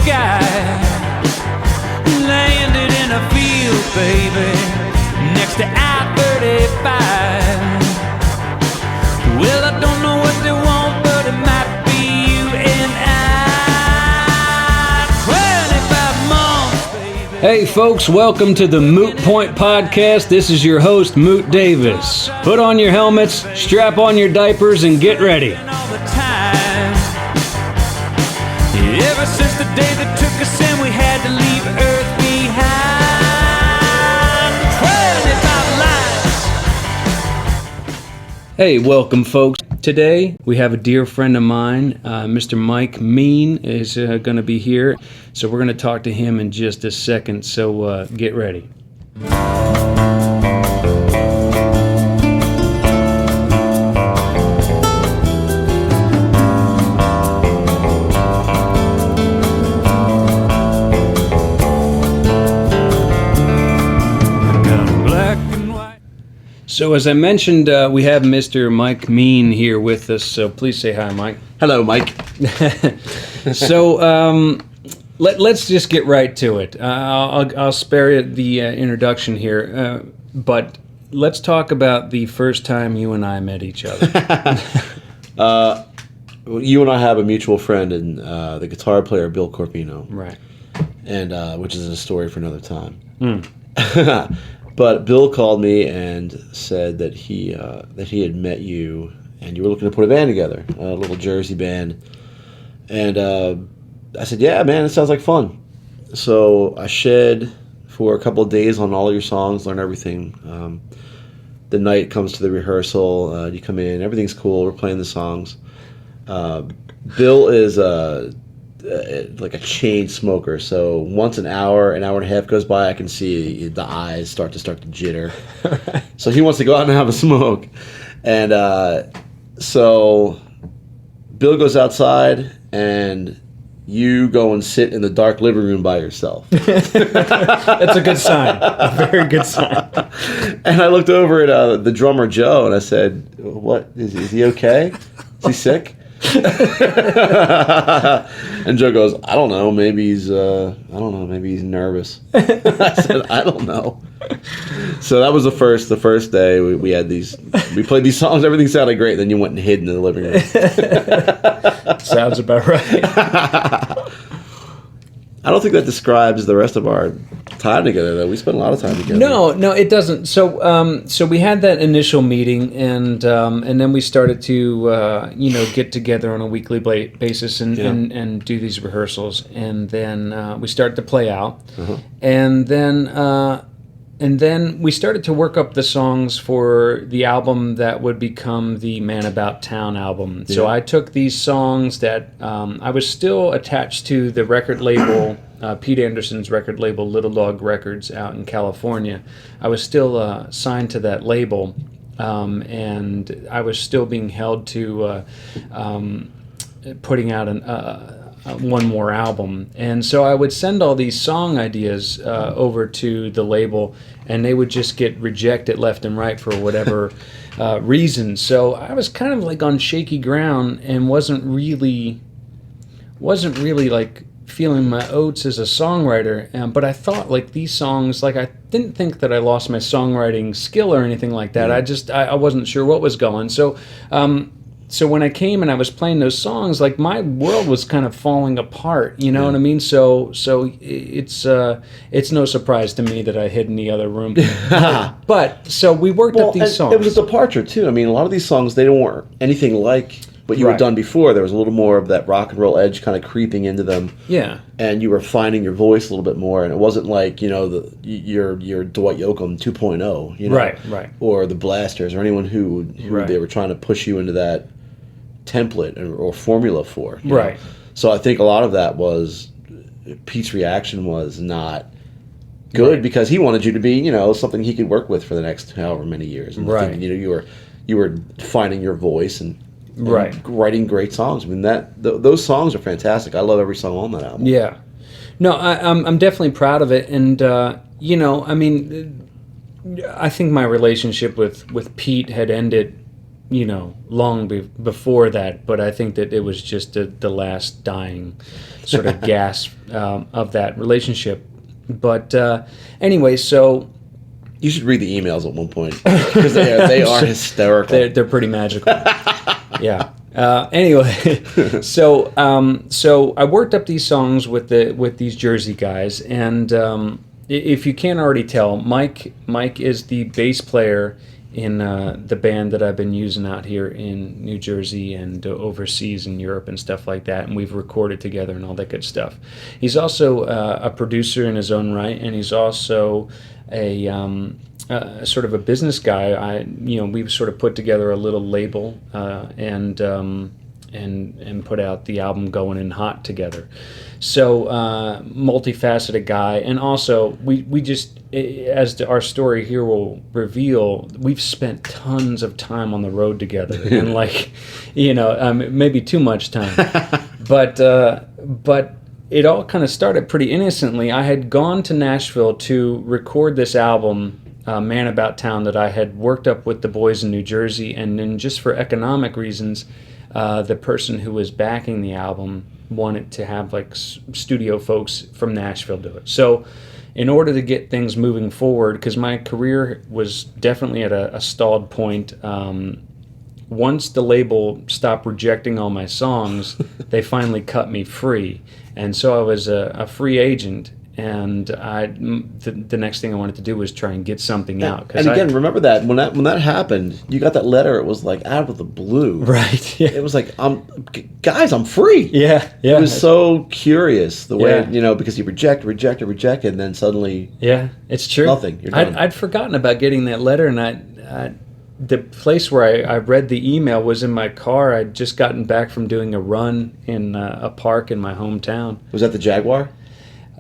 sky. Landed in a field, baby, next to I-35. Well, I don't know what they want, but it might be you and I. 25 months, baby. Hey folks, welcome to the Moot Point Podcast. This is your host, Moot Davis. Put on your helmets, strap on your diapers, and get ready. Ever since the day that took us in, we had to leave Earth behind. 25 lives. Hey, welcome, folks. Today, we have a dear friend of mine, Mr. Mike Mean, is going to be here. So we're going to talk to him in just a second, so get ready. So as I mentioned, we have Mr. Mike Mean here with us, so please say hi, Mike. Hello, Mike. So let's just get right to it. I'll spare you the introduction here, but let's talk about the first time you and I met each other. You and I have a mutual friend, and the guitar player Bill Corpino. Right. And which is a story for another time. But Bill called me and said that he had met you, and you were looking to put a band together, a little Jersey band. And I said, "Yeah, man, it sounds like fun." So I shed for a couple of days on all your songs, learn everything. The night comes to the rehearsal, you come in, everything's cool. We're playing the songs. Bill is like a chain smoker, so once an hour and a half goes by, I can see the eyes start to jitter. So he wants to go out and have a smoke, and so Bill goes outside, and you go and sit in the dark living room by yourself. That's a good sign, a very good sign. And I looked over at the drummer Joe, and I said, "What is he okay? Is he sick?" And Joe goes, "I don't know. Maybe he's maybe he's nervous." I said, "I don't know." So that was the first day we had we played these songs. Everything sounded great. Then you went and hid in the living room. Sounds about right. I don't think that describes the rest of our time together, though. We spent a lot of time together. No, it doesn't. So we had that initial meeting, and then we started to get together on a weekly basis and do these rehearsals, and then we started to play out, and then we started to work up the songs for the album that would become the Man About Town album. So I took these songs that I was still attached to the record label, Pete Anderson's record label, Little Dog Records out in California. I was still signed to that label, and I was still being held to putting out one more album. And so I would send all these song ideas over to the label, and they would just get rejected left and right for whatever reason. So I was kind of like on shaky ground and wasn't really like feeling my oats as a songwriter. But I thought, like, these songs, like, I didn't think that I lost my songwriting skill or anything like that. I wasn't sure what was going. So when I came and I was playing those songs, like, my world was kind of falling apart, you know what I mean? So it's no surprise to me that I hid in the other room. But so we worked up these songs. It was a departure too. I mean, a lot of these songs, they weren't anything like what you had done before. There was a little more of that rock and roll edge kind of creeping into them. Yeah. And you were finding your voice a little bit more, and it wasn't like, your Dwight Yoakam 2.0, Right. Or the Blasters, or anyone who they were trying to push you into that template or formula for. Right. So I think a lot of that was Pete's reaction was not good because he wanted you to be, something he could work with for the next however many years. And I think, you were finding your voice and writing great songs. I mean, those songs are fantastic. I love every song on that album. Yeah. No, I'm definitely proud of it, and I mean, I think my relationship with Pete had ended long before that, but I think that it was just the last dying sort of gasp of that relationship. But anyway, so You should read the emails at one point because they are hysterical. they're pretty magical. Yeah. Anyway, so I worked up these songs with these Jersey guys, and if you can't already tell, Mike is the bass player in the band that I've been using out here in New Jersey and overseas in Europe and stuff like that, and we've recorded together and all that good stuff. He's also a producer in his own right, and he's also a sort of a business guy. We've sort of put together a little label and put out the album Going In Hot together. So multifaceted guy, and also we just, as our story here will reveal, we've spent tons of time on the road together, and maybe too much time, but it all kind of started pretty innocently. I had gone to Nashville to record this album, Man About Town, that I had worked up with the boys in New Jersey, and then just for economic reasons, the person who was backing the album wanted to have studio folks from Nashville do it. So in order to get things moving forward, because my career was definitely at a stalled point, once the label stopped rejecting all my songs, they finally cut me free. And so I was a free agent, and the next thing I wanted to do was try and get something out. And again, remember that when that happened, you got that letter. It was like out of the blue, right? Yeah. It was like, guys, I'm free. Yeah. It was so curious the way because you reject, and then suddenly, it's true. Nothing. You're done. I'd forgotten about getting that letter, and the place where I read the email was in my car. I'd just gotten back from doing a run in a park in my hometown. Was that the Jaguar?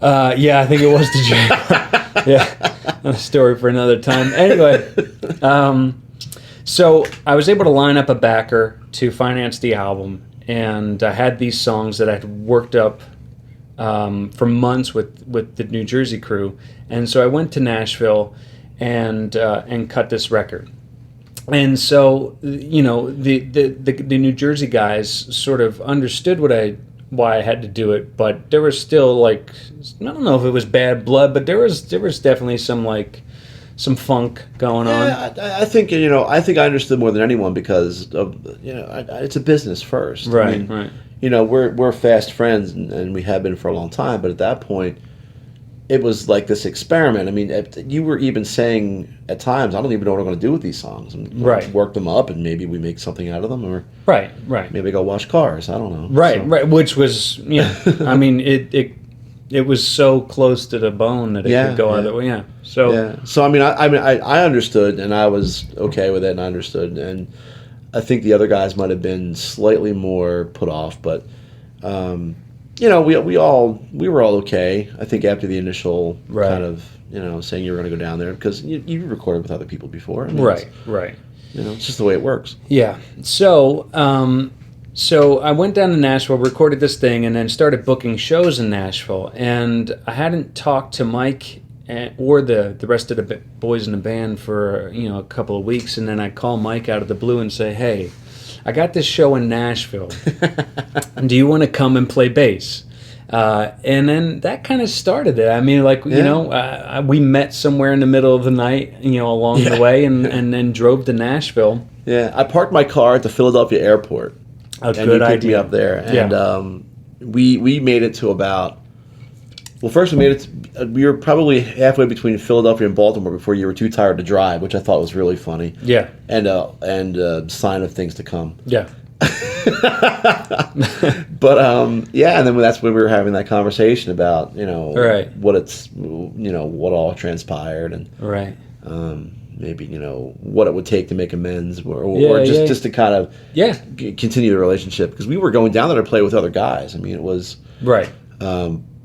Yeah, I think it was the Jaguar. Yeah, a story for another time. Anyway, so I was able to line up a backer to finance the album, and I had these songs that I'd worked up for months with the New Jersey crew, and so I went to Nashville and cut this record. And so the New Jersey guys sort of understood why I had to do it, but there was still I don't know if it was bad blood, but there was definitely some funk going on. I think I understood more than anyone because of it's a business first, right? Right. We're fast friends and we have been for a long time, but at that point, it was like this experiment. I mean, you were even saying at times, I don't even know what I'm going to do with these songs. Right. Work them up and maybe we make something out of them, or right. Maybe go wash cars. I don't know. Right. Which was, I mean, it was so close to the bone that it could go either way. Yeah. So I mean, I understood, and I was okay with it, and I understood, and I think the other guys might have been slightly more put off, but. We were all okay. I think after the initial kind of saying you were going to go down there because you recorded with other people before. I mean, right. It's just the way it works. Yeah. So I went down to Nashville, recorded this thing, and then started booking shows in Nashville. And I hadn't talked to Mike or the rest of the boys in the band for a couple of weeks, and then I call Mike out of the blue and say, "Hey, I got this show in Nashville. Do you want to come and play bass?" And then that kind of started it. I mean, we met somewhere in the middle of the night, along the way, and then drove to Nashville. Yeah, I parked my car at the Philadelphia airport. And you picked me up there. And we made it to about... Well, first we were probably halfway between Philadelphia and Baltimore before you were too tired to drive, which I thought was really funny. Yeah. And a sign of things to come. Yeah. But and then that's when we were having that conversation about what all transpired and maybe what it would take to make amends or just to kind of continue the relationship, because we were going down there to play with other guys. I mean, it was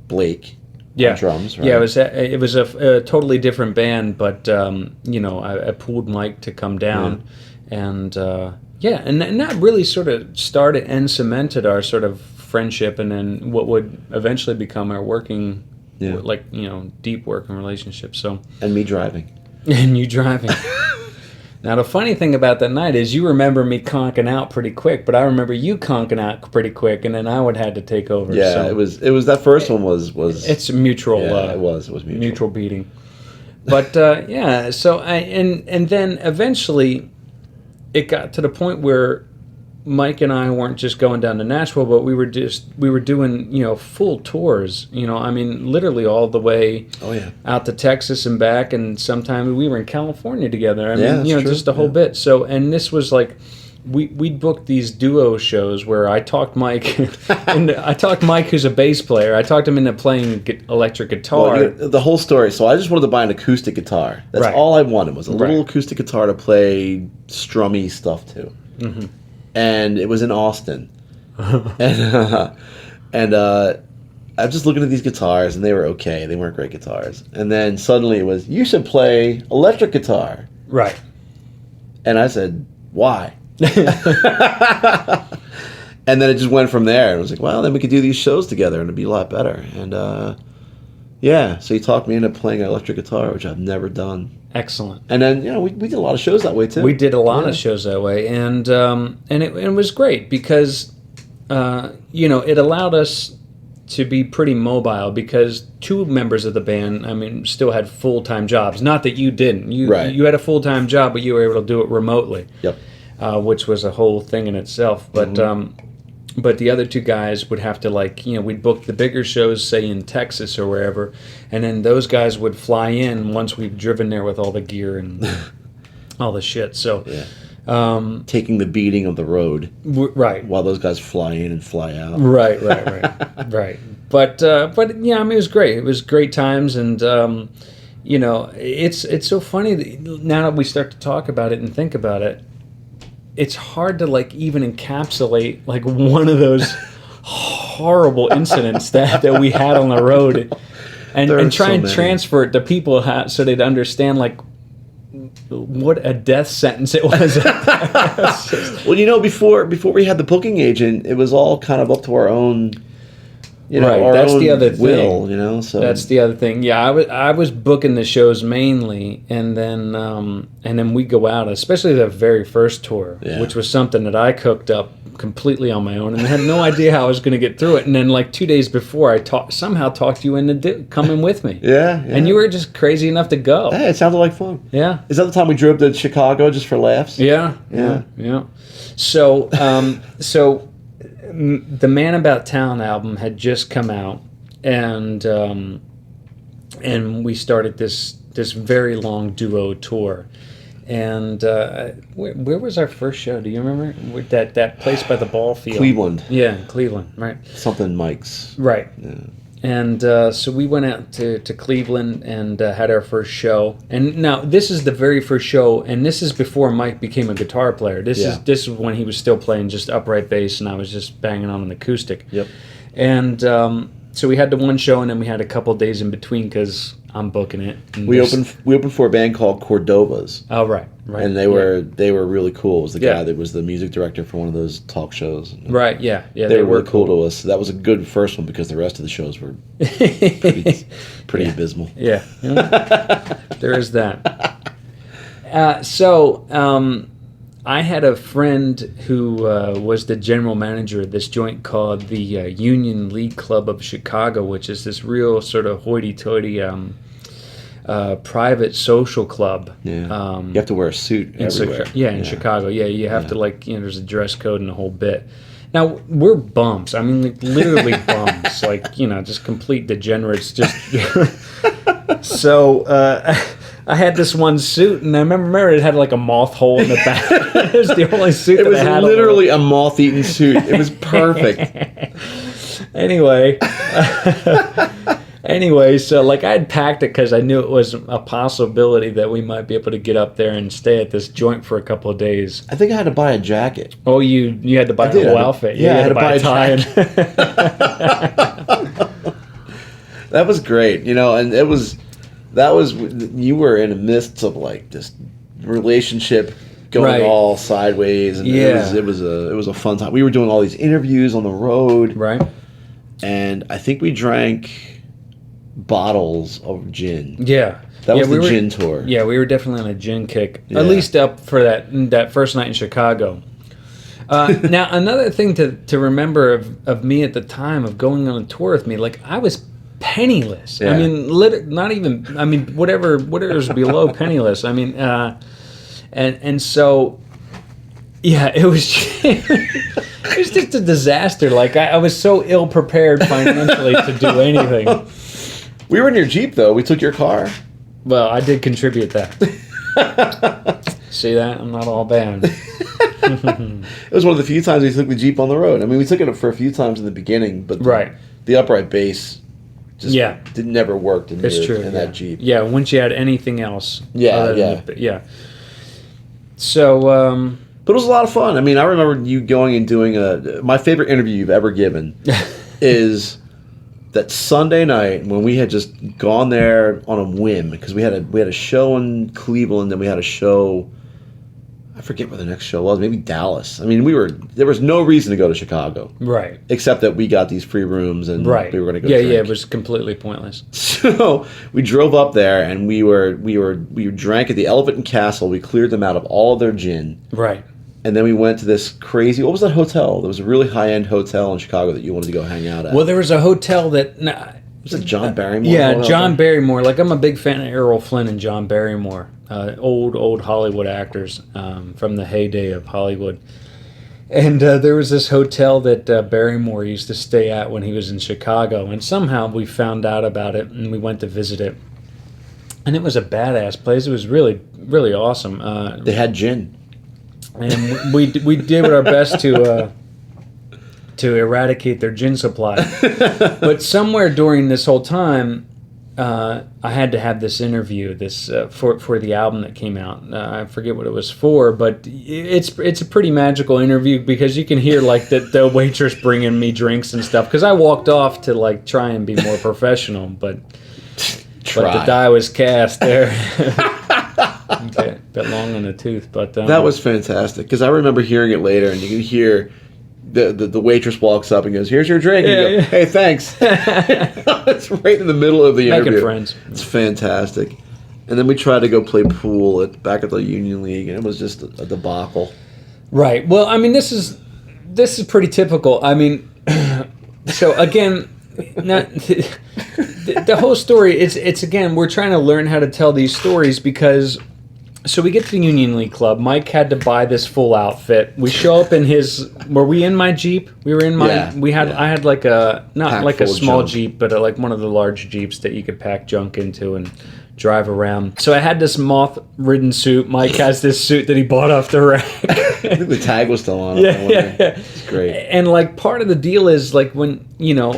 Blake. On drums, right? Yeah, it was a totally different band, but I pulled Mike to come down, and that really sort of started and cemented our sort of friendship, and then what would eventually become our working, deep working relationship. So and me driving, and you driving. Now, the funny thing about that night is you remember me conking out pretty quick, but I remember you conking out pretty quick, and then I would had to take over. Yeah, so it was that first one was it's a mutual. Yeah, it was mutual beating. But yeah, so and then eventually it got to the point where Mike and I weren't just going down to Nashville, but we were doing full tours. I mean, literally all the way out to Texas and back, and sometimes we were in California together. I mean, just a whole bit. So, and this was like we booked these duo shows where I talked Mike, and I talked Mike, who's a bass player. I talked him into playing electric guitar. Well, the whole story. So I just wanted to buy an acoustic guitar. That's all I wanted, was a little acoustic guitar to play strummy stuff to. Mm-hmm. And it was in Austin, and I'm just looking at these guitars, and they were okay. They weren't great guitars. And then suddenly it was, you should play electric guitar. Right. And I said, why? And then it just went from there. And I was like, well, then we could do these shows together, and it'd be a lot better. And so he talked me into playing electric guitar, which I've never done. Excellent. And then we did a lot of shows that way too. We did a lot of shows that way, and it was great because it allowed us to be pretty mobile, because two members of the band, I mean, still had full-time jobs. Not that you didn't. You had a full-time job, but you were able to do it remotely. Yep. Which was a whole thing in itself. But but the other two guys would have to, we'd book the bigger shows, say in Texas or wherever, and then those guys would fly in once we've driven there with all the gear and all the shit. So, taking the beating of the road, right, while those guys fly in and fly out. Right. But yeah, I mean, it was great. It was great times, and it's so funny that now that we start to talk about it and think about it. It's hard to even encapsulate one of those horrible incidents that we had on the road, and try and transfer it to people so they'd understand what a death sentence it was. Well, before we had the booking agent, it was all kind of up to our own. Our that's own the other will, thing. So that's the other thing. Yeah, I was booking the shows mainly, and then we go out, especially the very first tour, which was something that I cooked up completely on my own, and I had no idea how I was going to get through it. And then 2 days before, I somehow talked you into coming with me. Yeah, and you were just crazy enough to go. Hey, it sounded like fun. Yeah. Is that the time we drove to Chicago just for laughs? Yeah. So the Man About Town album had just come out, and we started this very long duo tour. And where was our first show? Do you remember? That place by the ball field? Cleveland. Yeah, Cleveland, right. Something Mike's. Right. Yeah. And so we went out to Cleveland and had our first show. And now this is the very first show, and this is before Mike became a guitar player. This is when he was still playing just upright bass, and I was just banging on an acoustic. Yep. And so we had the one show, and then we had a couple of days in between because I'm booking it. We opened for a band called Cordovas. Oh, right. And they were really cool. It was the guy that was the music director for one of those talk shows. Right, yeah. They were really cool to us. That was a good first one because the rest of the shows were pretty abysmal. Yeah. There is that. So I had a friend who was the general manager of this joint called the Union League Club of Chicago, which is this real sort of hoity-toity private social club. Yeah. You have to wear a suit everywhere. In Chicago. Yeah, you have to there's a dress code and the whole bit. Now, we're bums. I mean, literally bums. Just complete degenerates. So, I had this one suit, and I remember it had a moth hole in the back. It was the only suit that I had. It was literally a moth-eaten suit. It was perfect. Anyway, so I had packed it because I knew it was a possibility that we might be able to get up there and stay at this joint for a couple of days. I think I had to buy a jacket. Oh, you had to buy the whole outfit. Yeah, I had to buy a tie. That was great, and you were in the midst of this relationship going all sideways, and it was a fun time. We were doing all these interviews on the road, right? And I think we drank bottles of gin. Yeah. That was we the were, gin tour. Yeah, we were definitely on a gin kick. Yeah. At least up for that first night in Chicago. Now, another thing to remember of me at the time of going on a tour with me, like I was penniless. Yeah. I mean, not even. I mean, whatever is below penniless. I mean, and so, yeah, it was. It was just a disaster. Like I was so ill prepared financially to do anything. We were in your Jeep though. We took your car. Well, I did contribute that. See that? I'm not all bad. It was one of the few times we took the Jeep on the road. I mean, we took it for a few times in the beginning, but the upright bass just never worked in that Jeep. Yeah, once you had anything else. Yeah. So, but it was a lot of fun. I mean, I remember you going and doing my favorite interview you've ever given is that Sunday night when we had just gone there on a whim because we had a show in Cleveland, then we had a show. I forget where the next show was. Maybe Dallas. I mean, there was no reason to go to Chicago, right? Except that we got these free rooms and we were going to go. Yeah, drink. yeah. It was completely pointless. So we drove up there and we drank at the Elephant and Castle. We cleared them out of all of their gin, right? And then we went to this crazy. What was that hotel? There was a really high end hotel in Chicago that you wanted to go hang out at. Well, there was a hotel that. Was it John Barrymore? Yeah, John Barrymore. Like I'm a big fan of Errol Flynn and John Barrymore, old Hollywood actors from the heyday of Hollywood. And there was this hotel that Barrymore used to stay at when he was in Chicago, and somehow we found out about it and we went to visit it. And it was a badass place. It was really, really awesome. They had gin. And we did our best to eradicate their gin supply. But somewhere during this whole time, I had to have this interview, for the album that came out. I forget what it was for, but it's a pretty magical interview because you can hear like the waitress bringing me drinks and stuff. Because I walked off to like try and be more professional, but the die was cast there. Okay, bit long in the tooth, but that was fantastic because I remember hearing it later, and you can hear the waitress walks up and goes, "Here's your drink." And you go, "Hey, thanks." It's right in the middle of the interview. Making friends. It's fantastic. And then we tried to go play pool back at the Union League, and it was just a debacle. Right. Well, I mean, this is pretty typical. I mean, so again. The whole story, it's again, we're trying to learn how to tell these stories because, so we get to the Union League Club. Mike had to buy this full outfit. We show up in were we in my Jeep? We were in my, I had like not Packed like a full of small junk. Jeep, but like one of the large Jeeps that you could pack junk into and drive around. So I had this moth-ridden suit. Mike has this suit that he bought off the rack. I think the tag was still on. Yeah. It's great. And like part of the deal is like when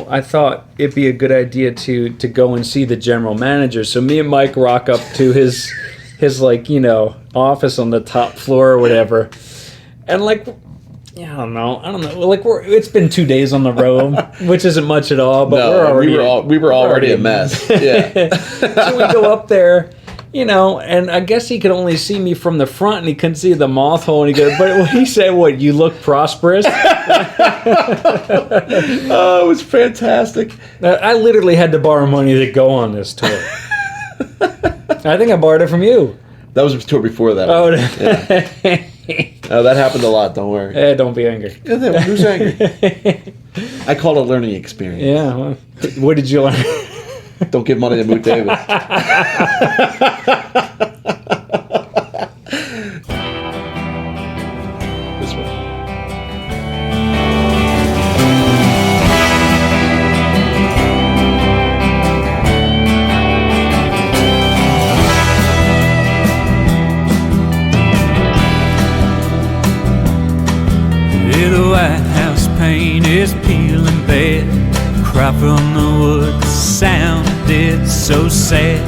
I thought it'd be a good idea to go and see the general manager. So me and Mike rock up to his like office on the top floor or whatever, and like. Yeah, I don't know. Like it's been 2 days on the road, which isn't much at all. But we were already a mess. Yeah. So we go up there, and I guess he could only see me from the front, and he couldn't see the moth hole. And he goes, "But he said, what? You look prosperous." Oh, it was fantastic. I literally had to borrow money to go on this tour. I think I borrowed it from you. That was the tour before that. Oh, yeah. Oh, that happened a lot. Don't worry. Don't be angry. Who's angry? I call it a learning experience. Yeah. Well, what did you learn? Don't give money to Moot Davis. This one. The White House paint is peeling bad. Cry from the wood, the sounded so sad.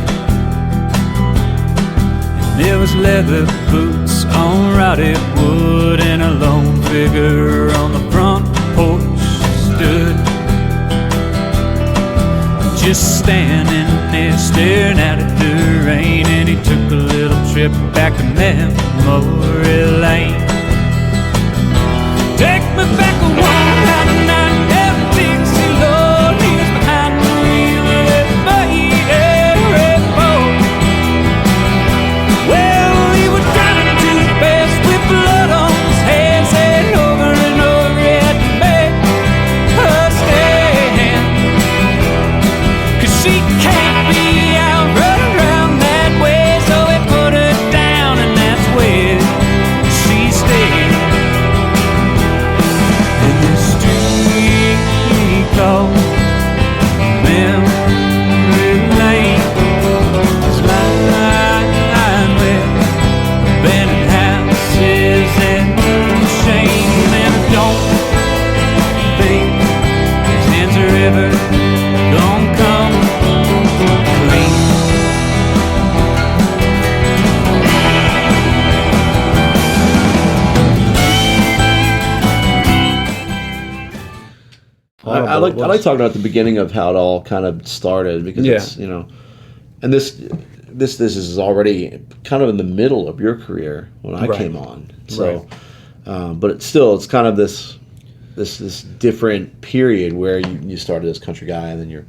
And there was leather boots on rotted wood, and a lone figure on the front porch stood, just standing there staring out at the rain. And he took a little trip back to memory lane. Take me back a one night, never Dixie Lord. He was behind the wheel of that I like talking about the beginning of how it all kind of started because it's and this is already kind of in the middle of your career when I came on. So, but it's kind of this different period where you started as country guy and then you're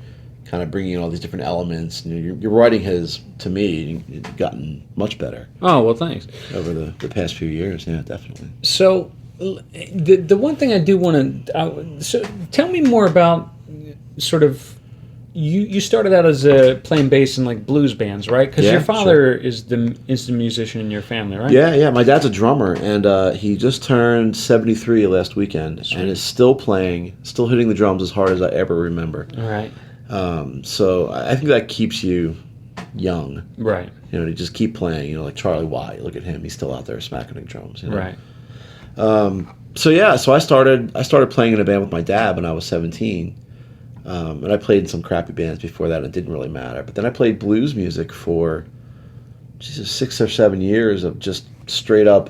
kind of bringing in all these different elements. And your writing has, to me, gotten much better. Oh, well, thanks. Over the past few years, yeah, definitely. So, the one thing I do want to... so tell me more about sort of... You started out as playing bass in like blues bands, right? Because your father is the musician in your family, right? Yeah. My dad's a drummer, and he just turned 73 last weekend, and is still playing, still hitting the drums as hard as I ever remember. All right. So I think that keeps you young, right? To just keep playing. Like Charlie White, look at him; he's still out there smacking the drums, right? So I started playing in a band with my dad when I was 17. And I played in some crappy bands before that. It didn't really matter. But then I played blues music for 6 or 7 years of just straight up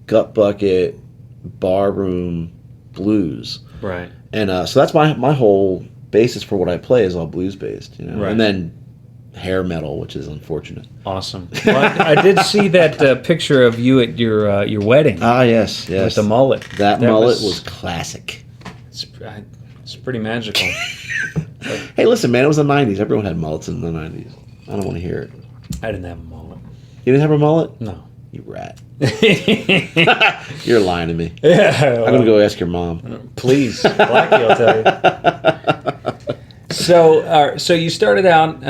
gut bucket barroom blues. Right. And so that's my whole basis for what I play is all blues based. Right. And then hair metal, which is unfortunate. Awesome. Well, I did see that picture of you at your wedding. Ah, yes. With the mullet. That mullet was classic. It's pretty magical. Hey, listen, man, it was the 90s. Everyone had mullets in the 90s. I don't want to hear it. I didn't have a mullet. You didn't have a mullet? No. You rat. You're lying to me. Yeah. Well, I'm going to go ask your mom. Please. Blackie, I'll tell you. So you started out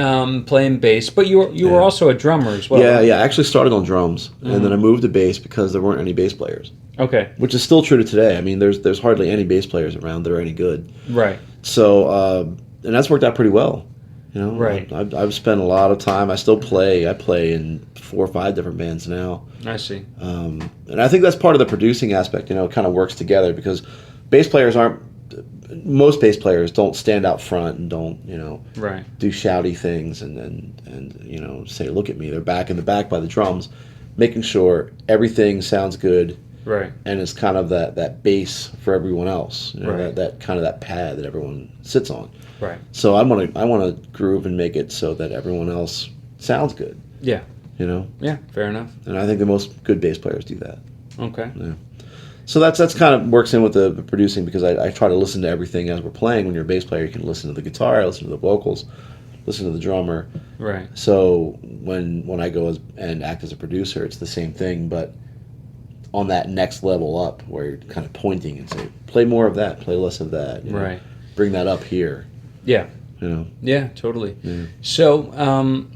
playing bass, but you were also a drummer as well. Yeah, right? I actually started on drums, and then I moved to bass because there weren't any bass players. Okay. Which is still true to today. I mean, there's hardly any bass players around that are any good. Right. So, and that's worked out pretty well. Right. I've spent a lot of time. I still play. I play in 4 or 5 different bands now. I see. And I think that's part of the producing aspect. It kind of works together because most bass players don't stand out front and don't right. do shouty things and say look at me. They're back in the back by the drums, making sure everything sounds good. Right. And it's kind of that base for everyone else. Right. That kind of that pad that everyone sits on. Right. So I want to groove and make it so that everyone else sounds good. Yeah. Yeah, fair enough. And I think the most good bass players do that. Okay. Yeah. So that's kind of works in with the producing because I try to listen to everything as we're playing. When you're a bass player, you can listen to the guitar, listen to the vocals, listen to the drummer. Right. So when I go and act as a producer, it's the same thing, but on that next level up where you're kind of pointing and say, play more of that, play less of that. Right. Bring that up here. Yeah. Yeah, totally. Yeah. So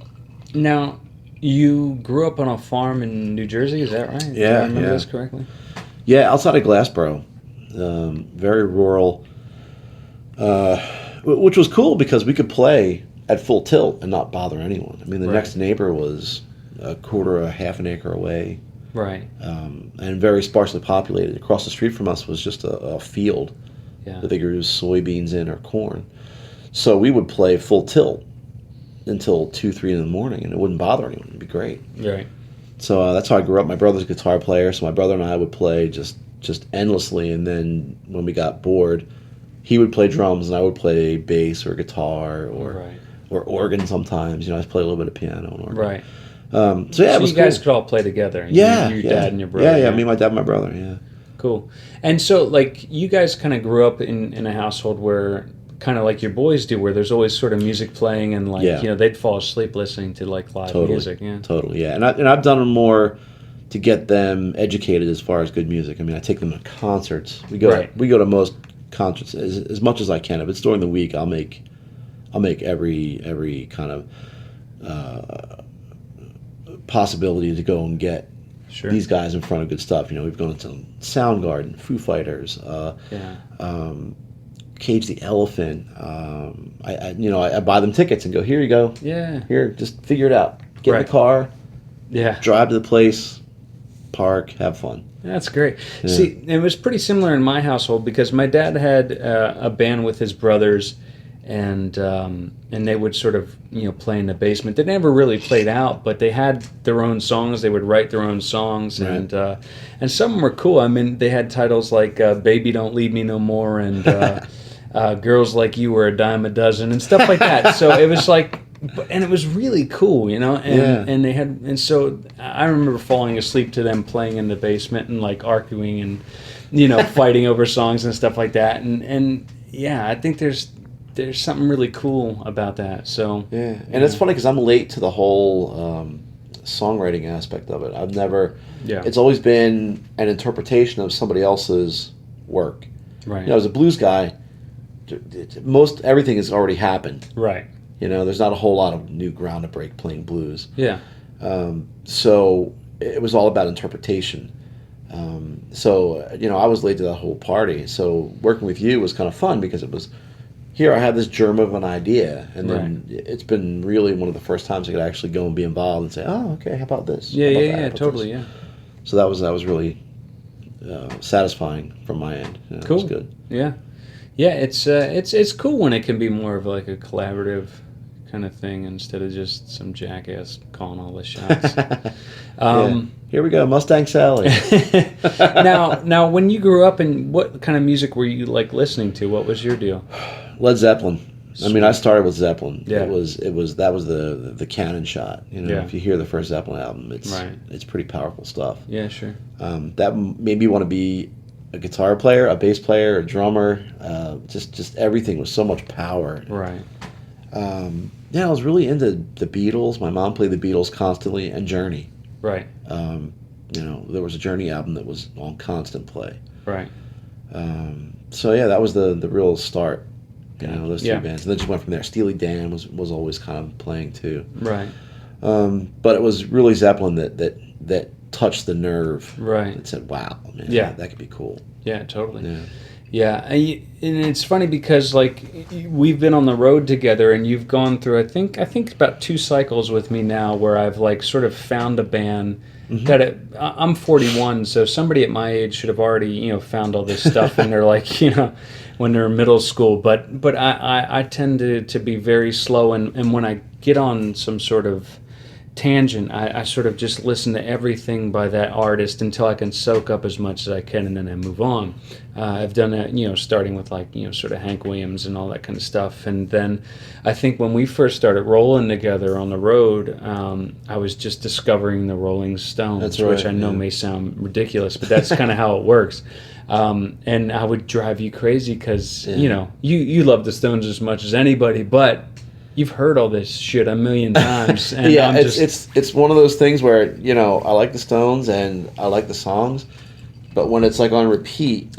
now you grew up on a farm in New Jersey, is that right? Yeah. Did I remember this correctly? Yeah, outside of Glassboro. Very rural. Which was cool because we could play at full tilt and not bother anyone. I mean, the next neighbor was a half an acre away. Right. And very sparsely populated. Across the street from us was just a field that they grew soybeans in or corn. So we would play full tilt until 2, 3 in the morning, and it wouldn't bother anyone. It'd be great. Right. So that's how I grew up. My brother's a guitar player, so my brother and I would play just endlessly. And then when we got bored, he would play drums, and I would play bass or guitar or organ sometimes. I play a little bit of piano and organ. Right. So it was you guys could all play together. Yeah. Your dad and your brother. Yeah, me, my dad, and my brother, yeah. Cool. And so, like, you guys kind of grew up in a household where, kind of like your boys do, where there's always sort of music playing and, like, they'd fall asleep listening to, like, live music. Yeah. Totally, yeah. And I've done more to get them educated as far as good music. I mean, I take them to concerts. We go to most concerts as much as I can. If it's during the week, I'll make every kind of possibility to go and get these guys in front of good stuff. We've gone to Soundgarden, Foo Fighters, Cage the Elephant. I buy them tickets and go, here you go. Yeah. Here, just figure it out. Get in the car. Yeah. Drive to the place, park, have fun. That's great. Yeah. See, it was pretty similar in my household because my dad had a band with his brothers, and they would sort of play in the basement. They never really played out, but they had their own songs. They would write their own songs, and some of them were cool. I mean, they had titles like "Baby Don't Leave Me No More" and Girls Like You Were a Dime a Dozen and stuff like that. So it was like, and it was really cool, you know. And they had, and so I remember falling asleep to them playing in the basement and like arguing and, you know, fighting over songs and stuff like that. And yeah, I think there's something really cool about that. So yeah, and it's funny because I'm late to the whole songwriting aspect of it. I've never. Yeah. It's always been an interpretation of somebody else's work. Right. You know, as a blues guy, most everything has already happened. Right. You know, there's not a whole lot of new ground to break playing blues. Yeah. So it was all about interpretation. So, you know, I was late to that whole party. So working with you was kind of fun because it was, here I have this germ of an idea. And then it's been really one of the first times I could actually go and be involved and say, oh, okay, how about this? Yeah, How about yeah, that? yeah, How about totally, this? yeah. So that was really satisfying from my end. You know, Cool. It was good. Yeah. Yeah, it's cool when it can be more of like a collaborative kind of thing instead of just some jackass calling all the shots. Here we go, Mustang Sally. Now, when you grew up, and what kind of music were you like listening to? What was your deal? Led Zeppelin. I mean, I started with Zeppelin. Yeah. That was the cannon shot. You know, Yeah. if you hear the first Zeppelin album, it's Right. it's pretty powerful stuff. Yeah, sure. That made me want to be a guitar player, a bass player, a drummer. Just everything was so much power. Right. Yeah, I was really into the Beatles. My mom played the Beatles constantly, and Journey. Right. You know, there was a Journey album that was on constant play. Right. So yeah, that was the real start. You know, those two Yeah. bands, and then just went from there. Steely Dan was always kind of playing too. Right. But it was really Zeppelin that touched the nerve. Right. It said, "Wow, man, Yeah. that could be cool." Yeah, totally. Yeah. Yeah, and it's funny because like we've been on the road together, and you've gone through I think about 2 cycles with me now where I've like sort of found a band that I'm 41, so somebody at my age should have already found all this stuff when they're like when they're in middle school. But I tend to be very slow, and when I get on some sort of tangent, I sort of just listen to everything by that artist until I can soak up as much as I can, and then I move on. I've done that, starting with like, sort of Hank Williams and all that kind of stuff. And then I think when we first started rolling together on the road, I was just discovering the Rolling Stones, That's right, which I know may sound ridiculous, but that's kind of how it works. And I would drive you crazy because, you love the Stones as much as anybody, but you've heard all this shit a million times. And Yeah, I'm it's one of those things where I like the Stones and I like the songs, but when it's like on repeat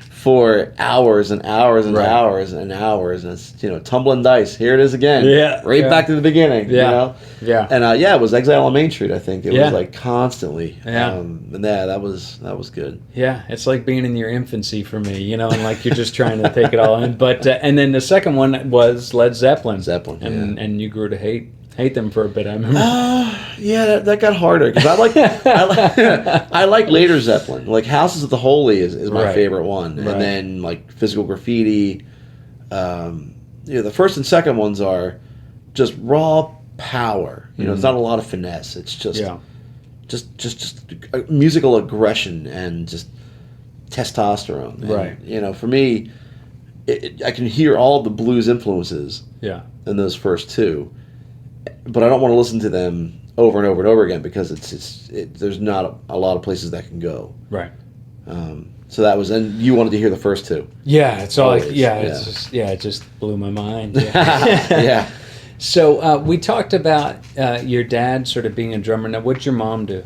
for hours and hours and Right. hours and hours, and it's tumbling dice. Here it is again. Yeah, right yeah. back to the beginning. Yeah, yeah. And it was Exile on Main Street. I think it Yeah. was like constantly. Yeah. And that was good. Yeah, it's like being in your infancy for me, and like you're just trying to take it all in. But and then the second one was Led Zeppelin. And you grew to hate them for a bit. I remember. Yeah, that got harder because I like later Zeppelin. Like Houses of the Holy is my Right. favorite one, Right. and then like Physical Graffiti. The first and second ones are just raw power. It's not a lot of finesse. It's just just musical aggression and just testosterone. And, Right. For me, I can hear all the blues influences Yeah. in those first two, but I don't want to listen to them over and over and over again because there's not a lot of places that can go. Right. So that was, and you wanted to hear the first two. Yeah, it's all. Always, It just blew my mind. Yeah. Yeah. So we talked about your dad sort of being a drummer. Now, what'd your mom do?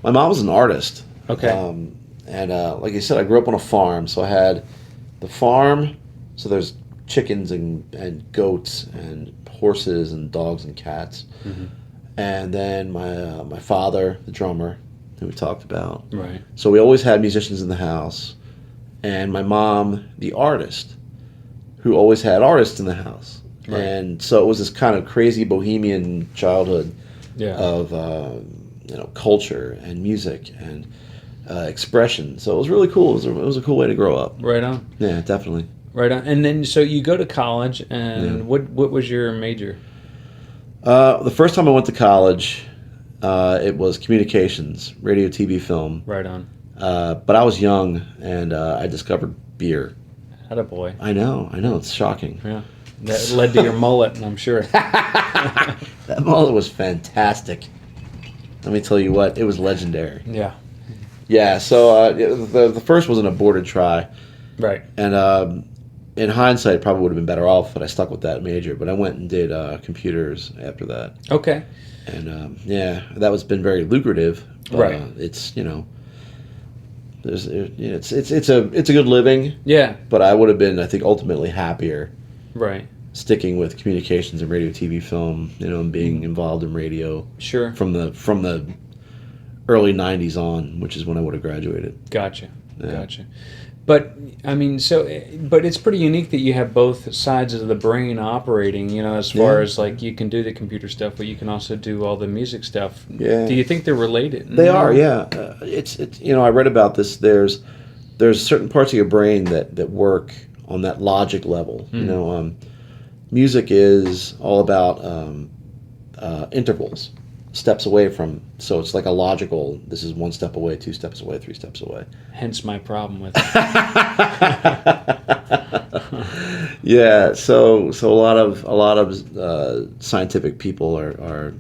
My mom was an artist. Okay. And like I said, I grew up on a farm, so I had the farm. So there's chickens and goats and horses and dogs and cats. Mm-hmm. And then my father, the drummer, who we talked about. Right. So we always had musicians in the house. And my mom, the artist, who always had artists in the house. Right. And so it was this kind of crazy bohemian childhood of culture and music and expression. So it was really cool. It was a cool way to grow up. Right on. Yeah, definitely. Right on. And then so you go to college, and what was your major? The first time I went to college, it was communications, radio, TV, film. Right on. But I was young, and I discovered beer. Attaboy. I know. It's shocking. Yeah. That led to your mullet, I'm sure. That mullet was fantastic. Let me tell you what, it was legendary. Yeah. Yeah, so the first was an aborted try. Right. And in hindsight, probably would have been better off if I stuck with that major. But I went and did computers after that. Okay. And that was been very lucrative. Right. It's it's a good living. Yeah. But I would have been, I think, ultimately happier. Right. Sticking with communications and radio, TV, film, and being involved in radio. Sure. From the early '90s on, which is when I would have graduated. Gotcha. Yeah. Gotcha. But I mean, but it's pretty unique that you have both sides of the brain operating. As far as like you can do the computer stuff, but you can also do all the music stuff. Yeah. Do you think they're related? They are. Yeah. It's I read about this. There's certain parts of your brain that work on that logic level. Music is all about intervals, steps away from. So it's like a logical. This is 1 step away, 2 steps away, 3 steps away. Hence my problem with it. Yeah. So a lot of scientific people are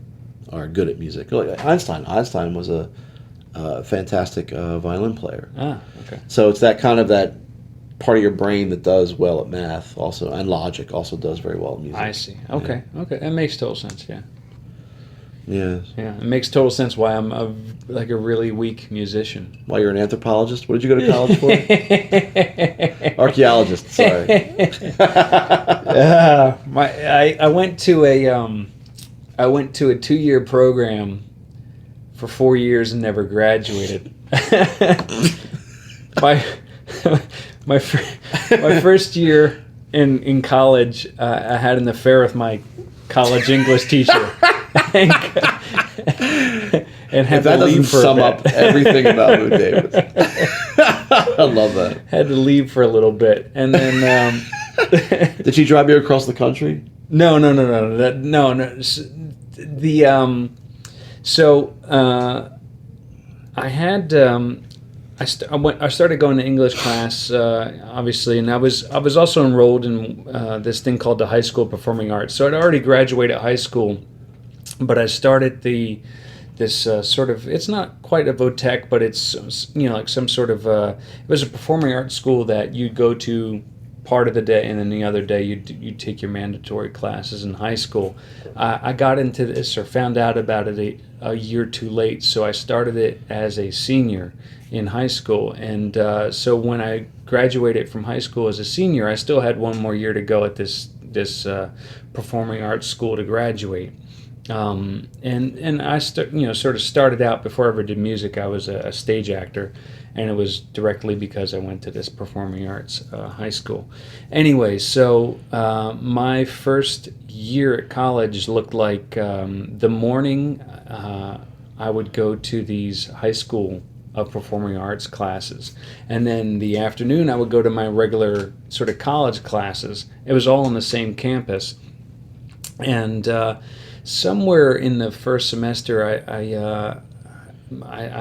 good at music. Like Einstein. Einstein was a fantastic violin player. Ah. Okay. So it's that kind of that part of your brain that does well at math also, and logic also does very well at music. I see. Okay. Yeah. Okay. That makes total sense. Yeah. Yeah. Yeah. It makes total sense why I'm a really weak musician. Why you're an anthropologist? What did you go to college for? Archaeologist. Sorry. I went to a 2-year program for 4 years and never graduated. My first year in college, I had an affair with my college English teacher, and had that to leave doesn't for sum a bit. up everything about Moot Davis. I love that. Had to leave for a little bit, and then Did she drive you across the country? No. I had. I started going to English class, obviously, and I was also enrolled in this thing called the High School of Performing Arts. So I'd already graduated high school, but I started this sort of, it's not quite a VOTEC, but it's like some sort of it was a performing arts school that you'd go to part of the day, and then the other day you'd take your mandatory classes in high school. I got into this or found out about it a year too late, so I started it as a senior in high school, and so when I graduated from high school as a senior, I still had one more year to go at this performing arts school to graduate. And I sort of started out, before I ever did music, I was a stage actor, and it was directly because I went to this performing arts high school. Anyway, so my first year at college looked like the morning I would go to these high school of performing arts classes, and then the afternoon I would go to my regular sort of college classes. It was all on the same campus, and somewhere in the first semester I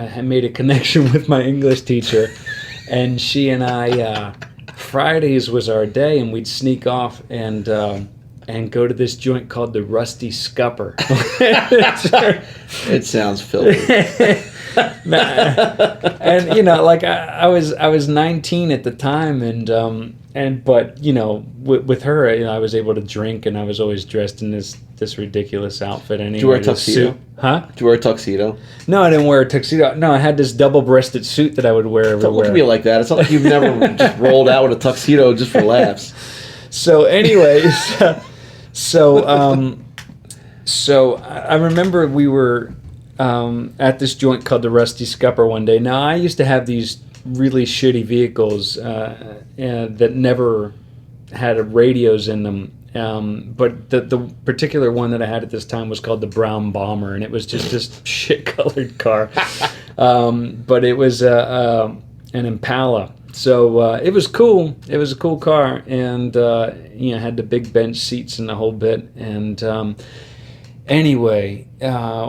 had made a connection with my English teacher, and she and I Fridays was our day, and we'd sneak off and go to this joint called the Rusty Scupper. It sounds filthy. And like I was 19 at the time, but with her, I was able to drink, and I was always dressed in this ridiculous outfit anyway. Did you wear a tuxedo? Huh? Did you wear a tuxedo? No, I didn't wear a tuxedo. No, I had this double-breasted suit that I would wear everywhere. Don't look at me like that. It's not like you've never just rolled out with a tuxedo just for laughs. So anyways, so I remember we were at this joint called the Rusty Scupper one day. Now, I used to have these really shitty vehicles that never had radios in them. But the particular one that I had at this time was called the Brown Bomber, and it was just this shit-colored car. But it was an Impala. So it was cool. It was a cool car, and had the big bench seats and the whole bit. And anyway,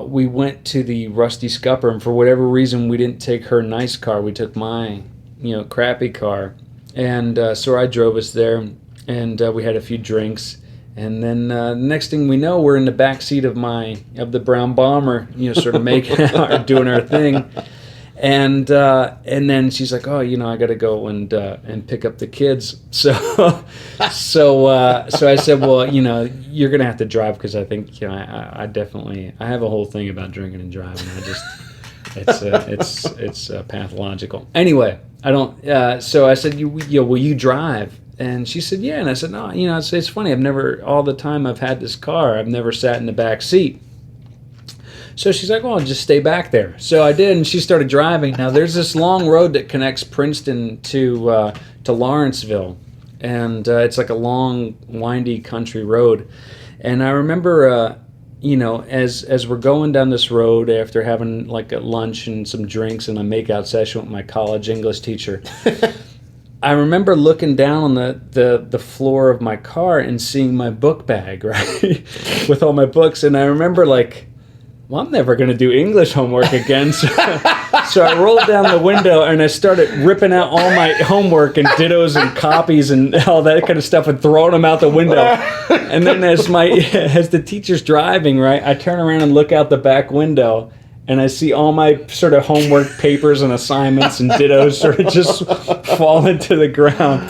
we went to the Rusty Scupper, and for whatever reason, we didn't take her nice car. We took my, crappy car. And so I drove us there, and we had a few drinks. And then next thing we know, we're in the back seat of the brown bomber, sort of making out, doing our thing. And then she's like, oh, I got to go and pick up the kids. So I said, well, you're gonna have to drive, because I think I definitely have a whole thing about drinking and driving. It's pathological. Anyway, I don't. So I said, will you drive? And she said, yeah. And I said, no, it's funny. All the time I've had this car, I've never sat in the back seat. So she's like, well, I'll just stay back there. So I did, and she started driving. Now, there's this long road that connects Princeton to Lawrenceville. And it's like a long, windy country road. And I remember, as we're going down this road after having like a lunch and some drinks and a makeout session with my college English teacher, I remember looking down on the floor of my car and seeing my book bag, right, with all my books. And I remember well, I'm never going to do English homework again. So I rolled down the window and I started ripping out all my homework and dittos and copies and all that kind of stuff and throwing them out the window. And then as the teacher's driving, right, I turn around and look out the back window, and I see all my sort of homework papers and assignments and dittos sort of just falling to the ground.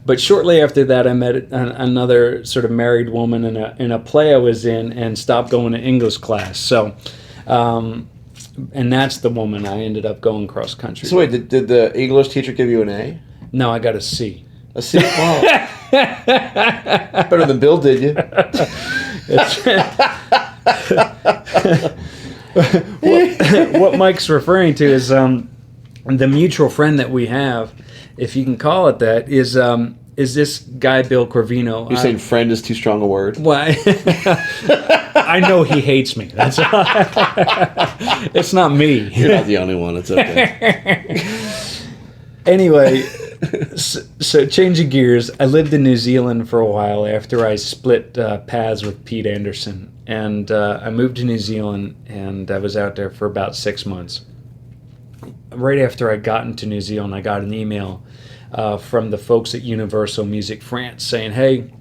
But shortly after that, I met another sort of married woman in a play I was in, and stopped going to English class. So, and that's the woman I ended up going cross country. So wait, did the English teacher give you an A? No, I got a C. A C? Wow. Better than Bill did you? What Mike's referring to is the mutual friend that we have, if you can call it that, is this guy Bill Corvino. You're saying friend is too strong a word? Why? I know he hates me. That's all. It's not me. You're not the only one. It's okay. Anyway, so changing gears, I lived in New Zealand for a while after I split paths with Pete Anderson. And I moved to New Zealand, and I was out there for about 6 months. Right after I got into New Zealand, I got an email from the folks at Universal Music France saying, hey,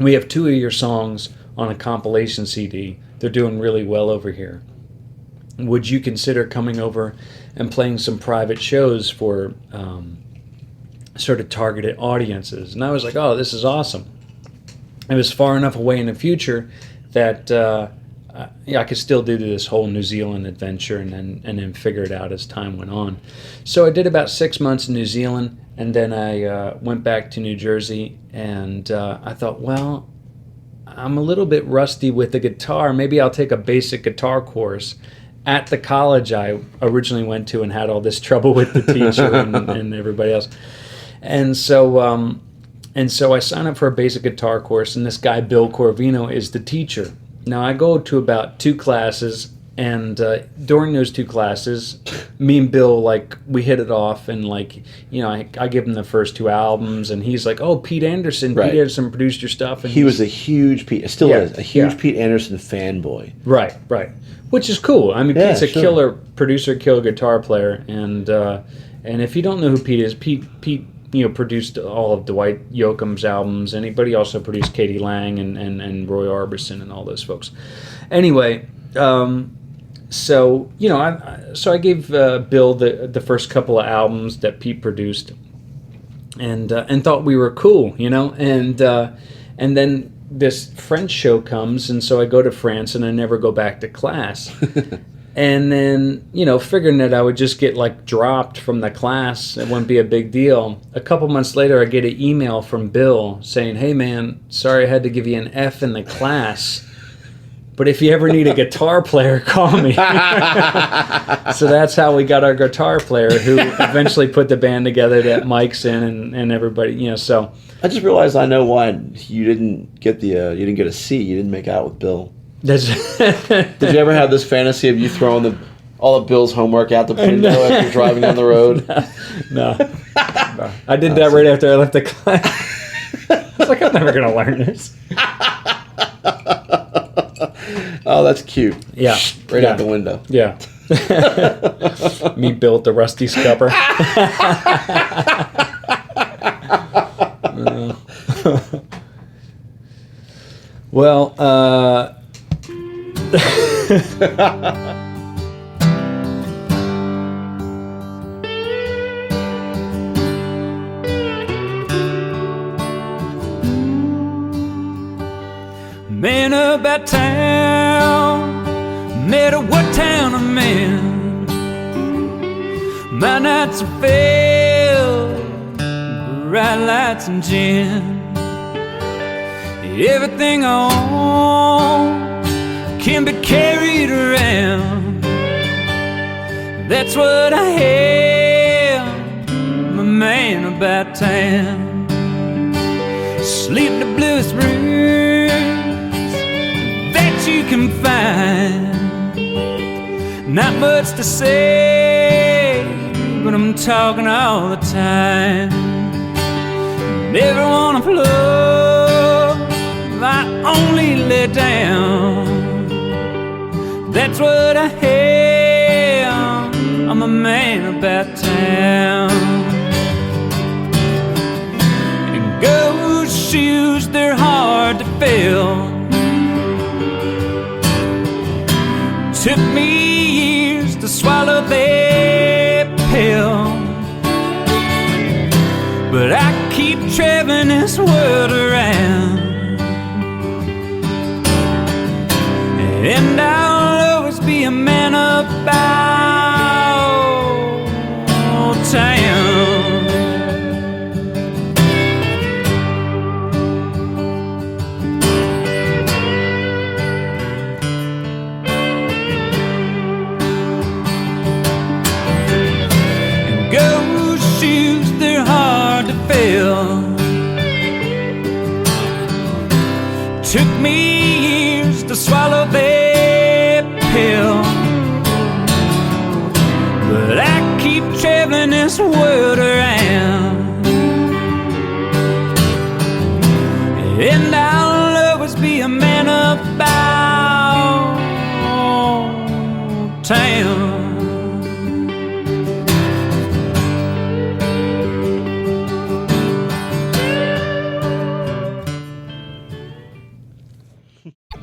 we have 2 of your songs on a compilation CD. They're doing really well over here. Would you consider coming over and playing some private shows for sort of targeted audiences? And I was like, oh, this is awesome. It was far enough away in the future that I could still do this whole New Zealand adventure and then figure it out as time went on. So I did about 6 months in New Zealand, and then I went back to New Jersey, and I thought, well, I'm a little bit rusty with the guitar. Maybe I'll take a basic guitar course at the college I originally went to and had all this trouble with the teacher and everybody else. And so I signed up for a basic guitar course, and this guy, Bill Corvino, is the teacher. Now, I go to about 2 classes, and during those 2 classes, me and Bill, we hit it off, and, I give him the first 2 albums, and he's like, oh, Pete Anderson. Right. Pete Anderson produced your stuff. And he was a huge Pete, still is, a huge Pete Anderson fanboy. Right. Which is cool. I mean, Pete's a killer producer, killer guitar player, and if you don't know who Pete is, Pete produced all of Dwight Yoakam's albums, and he also produced Katie Lang and Roy Orbison and all those folks. Anyway, so I gave Bill the first couple of albums that Pete produced, and thought we were cool, and then this French show comes, and so I go to France, and I never go back to class. And then, figuring that I would just get dropped from the class, it wouldn't be a big deal. A couple months later, I get an email from Bill saying, hey man, sorry I had to give you an F in the class, but if you ever need a guitar player, call me. So that's how we got our guitar player, who eventually put the band together that Mike's in and everybody, so. I just realized I know why you didn't get you didn't get a C. You didn't make out with Bill. Did you ever have this fantasy of you throwing all of Bill's homework out the window as you're driving down the road? No. I did that right after I left the class. I was like, I'm never going to learn this. Oh, that's cute. Yeah. Right out the window. Yeah. Me built the rusty scupper. Well, Man about town, matter what town I'm in. My nights are filled, bright lights and gin. Everything I own can be carried around. That's what I have, my man about town. Sleep the bluest rooms that you can find. Not much to say, but I'm talking all the time. Never wanna plug, I only lay down. That's what I have, I'm a man about town. And ghost shoes, they're hard to fill. Took me years to swallow that pill, but I keep traveling this world around. And I'll always be a man about town. And ghost shoes, they're hard to fill. Took me years to swallow that pill, but I keep traveling this world around. And I'll always be a man about town.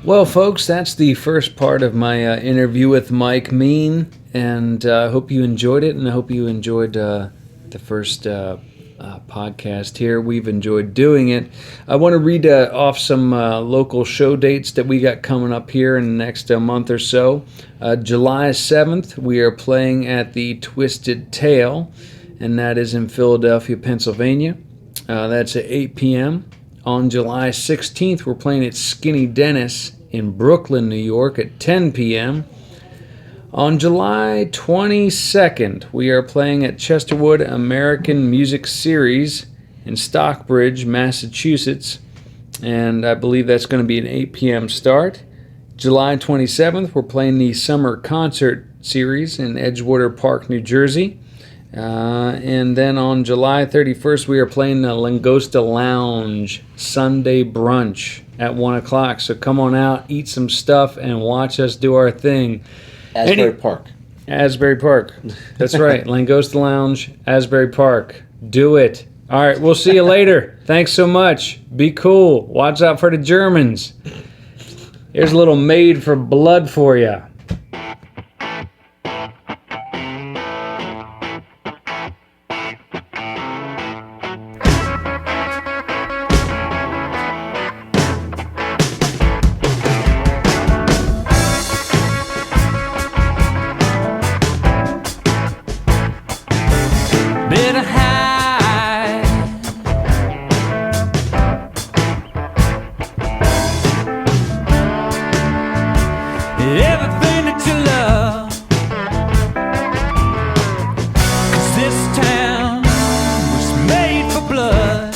well, folks, that's the first part of my interview with Mike Mean, and I hope you enjoyed it, and I hope you enjoyed the first podcast here. We've enjoyed doing it. I want to read off some local show dates that we got coming up here in the next month or so. July 7th, we are playing at the Twisted Tail, and that is in Philadelphia, Pennsylvania. That's at 8 p.m. On July 16th, we're playing at Skinny Dennis in Brooklyn, New York at 10 p.m. On July 22nd, we are playing at Chesterwood American Music Series in Stockbridge, Massachusetts, and I believe that's going to be an 8 p.m. start. July 27th, we're playing the Summer Concert Series in Edgewater Park, New Jersey. And then on July 31st, we are playing the Langosta Lounge Sunday Brunch at 1 o'clock. So come on out, eat some stuff, and watch us do our thing. Asbury Park. Asbury Park. That's right. Langosta Lounge, Asbury Park. Do it. All right, we'll see you later. Thanks so much. Be cool. Watch out for the Germans. Here's a little Made for Blood for you. Better hide. Everything that you love, 'cause this town was made for blood.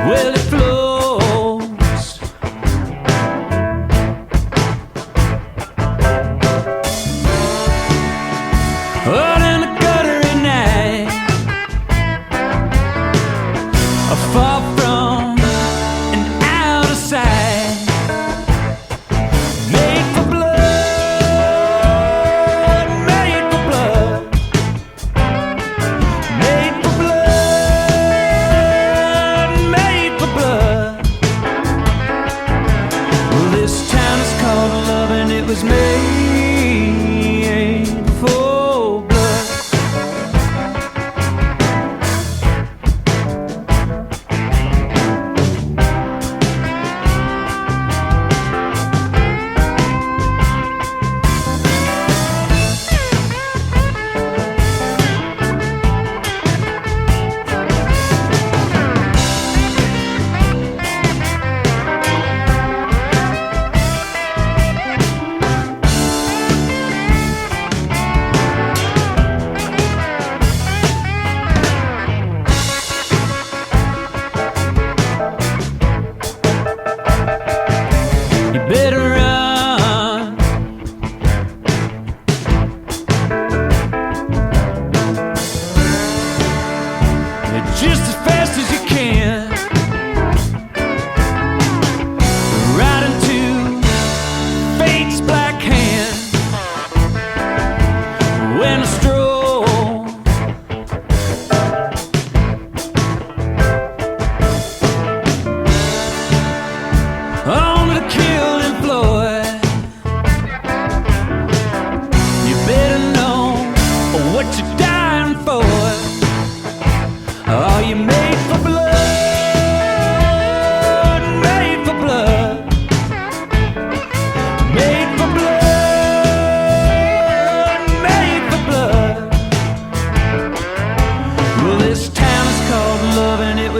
Well, it flows. All in the gutter at night.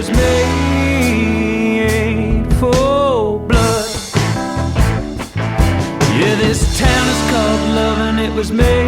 was made for blood. Yeah, this town is called love and it was made